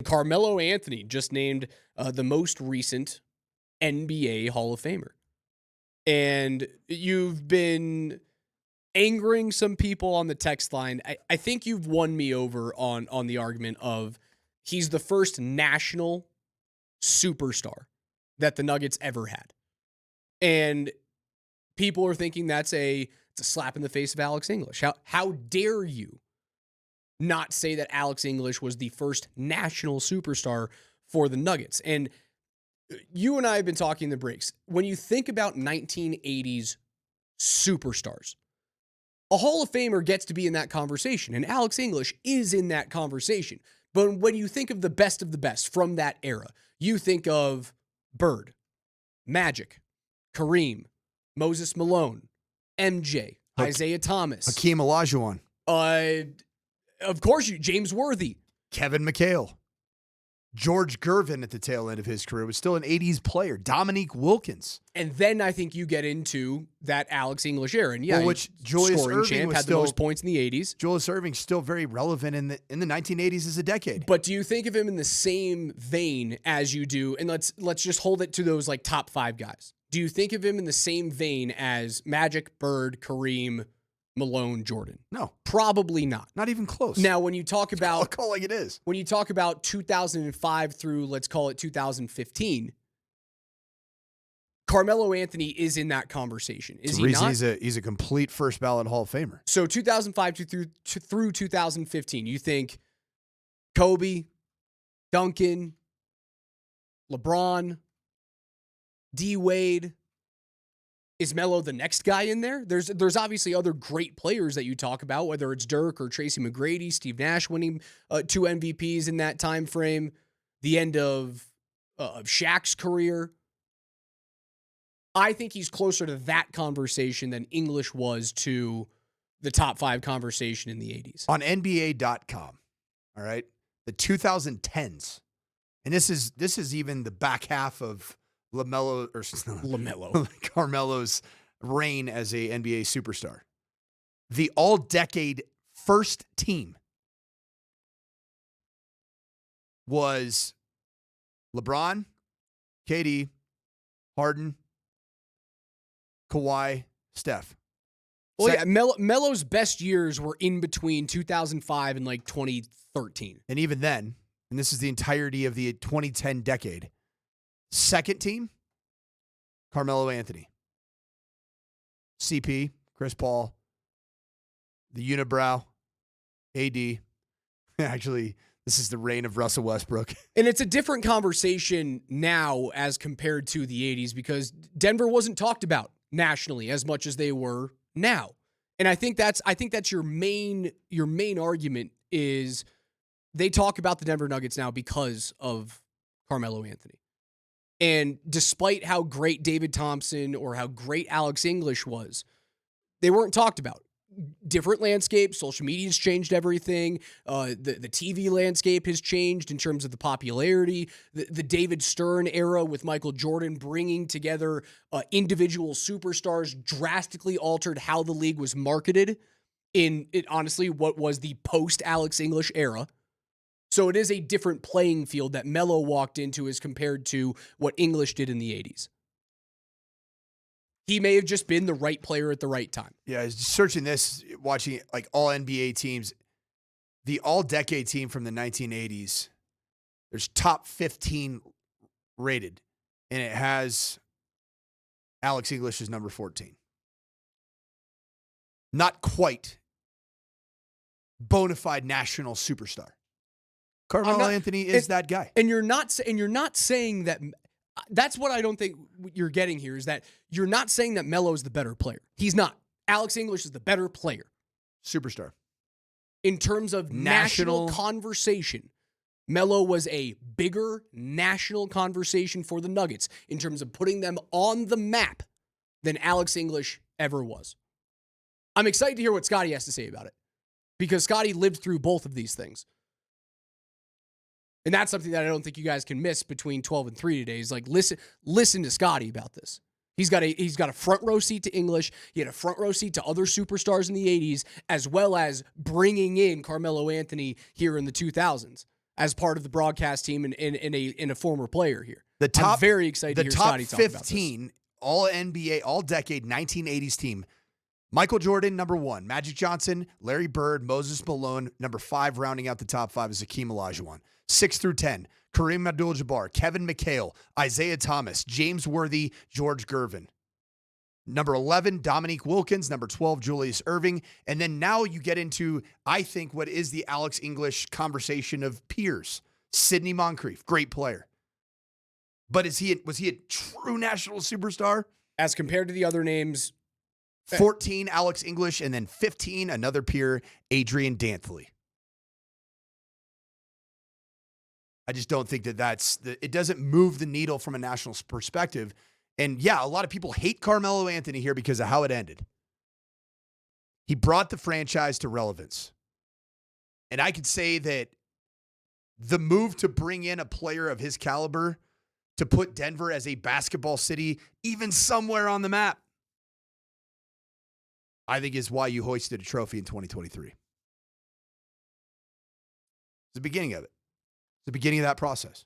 Carmelo Anthony just named the most recent NBA Hall of Famer. And you've been angering some people on the text line. I think you've won me over on the argument of he's the first national superstar that the Nuggets ever had. And people are thinking it's a slap in the face of Alex English. How dare you not say that Alex English was the first national superstar for the Nuggets? And you and I have been talking in the breaks. When you think about 1980s superstars, a Hall of Famer gets to be in that conversation, and Alex English is in that conversation. But when you think of the best from that era, you think of Bird, Magic, Kareem, Moses Malone, MJ, Isaiah Thomas, Hakeem Olajuwon. Of course, James Worthy, Kevin McHale. George Gervin at the tail end of his career was still an 80s player. Dominique Wilkins. And then I think you get into that Alex English era. And which Julius scoring Erving champ, was had still, the most points in the 80s. Julius Erving's still very relevant in the 1980s as a decade. But do you think of him in the same vein as you do? And let's just hold it to those like top 5 guys. Do you think of him in the same vein as Magic, Bird, Kareem, Malone, Jordan? No. Probably not. Not even close. Now, when you talk about... I'll call it like it is. When you talk about 2005 through, let's call it 2015, Carmelo Anthony is in that conversation. Is he not? He's a complete first ballot Hall of Famer. So 2005 through 2015, you think Kobe, Duncan, LeBron, D-Wade. Is Melo the next guy in there? There's obviously other great players that you talk about, whether it's Dirk or Tracy McGrady, Steve Nash winning 2 MVPs in that time frame, the end of Shaq's career. I think he's closer to that conversation than English was to the top 5 conversation in the 80s. On NBA.com, all right, the 2010s, and this is even the back half of Carmelo's reign as a NBA superstar. The all-decade first team was LeBron, KD, Harden, Kawhi, Steph. Well, yeah, Melo's best years were in between 2005 and like 2013. And even then, and this is the entirety of the 2010 decade, second team, Carmelo Anthony. CP, Chris Paul, the unibrow, AD. Actually, this is the reign of Russell Westbrook. And it's a different conversation now as compared to the 80s because Denver wasn't talked about nationally as much as they were now. And I think that's your main argument is they talk about the Denver Nuggets now because of Carmelo Anthony. And despite how great David Thompson or how great Alex English was, they weren't talked about. Different landscape, social media's changed everything. The TV landscape has changed in terms of the popularity. The David Stern era with Michael Jordan bringing together individual superstars drastically altered how the league was marketed in honestly what was the post-Alex English era. So it is a different playing field that Melo walked into as compared to what English did in the 80s. He may have just been the right player at the right time. Yeah, I was searching this, watching like all NBA teams. The all-decade team from the 1980s, there's top 15 rated, and it has Alex English as number 14. Not quite bona fide national superstar. Carmelo Anthony is that guy. And you're not saying that. That's what I don't think you're getting here is that you're not saying that Melo is the better player. He's not. Alex English is the better player. Superstar. In terms of national conversation, Melo was a bigger national conversation for the Nuggets in terms of putting them on the map than Alex English ever was. I'm excited to hear what Scotty has to say about it because Scotty lived through both of these things. And that's something that I don't think you guys can miss between 12 and 3 today. Is like listen to Scotty about this. He's got a front row seat to English. He had a front row seat to other superstars in the 80s, as well as bringing in Carmelo Anthony here in the 2000s. as part of the broadcast team and in a former player here. I'm very excited to hear Scotty talk about this. The top 15 all NBA, all decade 1980s team. Michael Jordan, number 1. Magic Johnson, Larry Bird, Moses Malone. Number 5, rounding out the top 5 is Hakeem Olajuwon. 6 through 10, Kareem Abdul-Jabbar, Kevin McHale, Isaiah Thomas, James Worthy, George Gervin. Number 11, Dominique Wilkins. Number 12, Julius Erving. And then now you get into, I think, what is the Alex English conversation of peers. Sidney Moncrief, great player. But was he a true national superstar? As compared to the other names, 14, Alex English, and then 15, another peer, Adrian Dantley. I just don't think it doesn't move the needle from a national perspective. And yeah, a lot of people hate Carmelo Anthony here because of how it ended. He brought the franchise to relevance. And I could say that the move to bring in a player of his caliber to put Denver as a basketball city, even somewhere on the map, I think is why you hoisted a trophy in 2023. It's the beginning of it. It's the beginning of that process.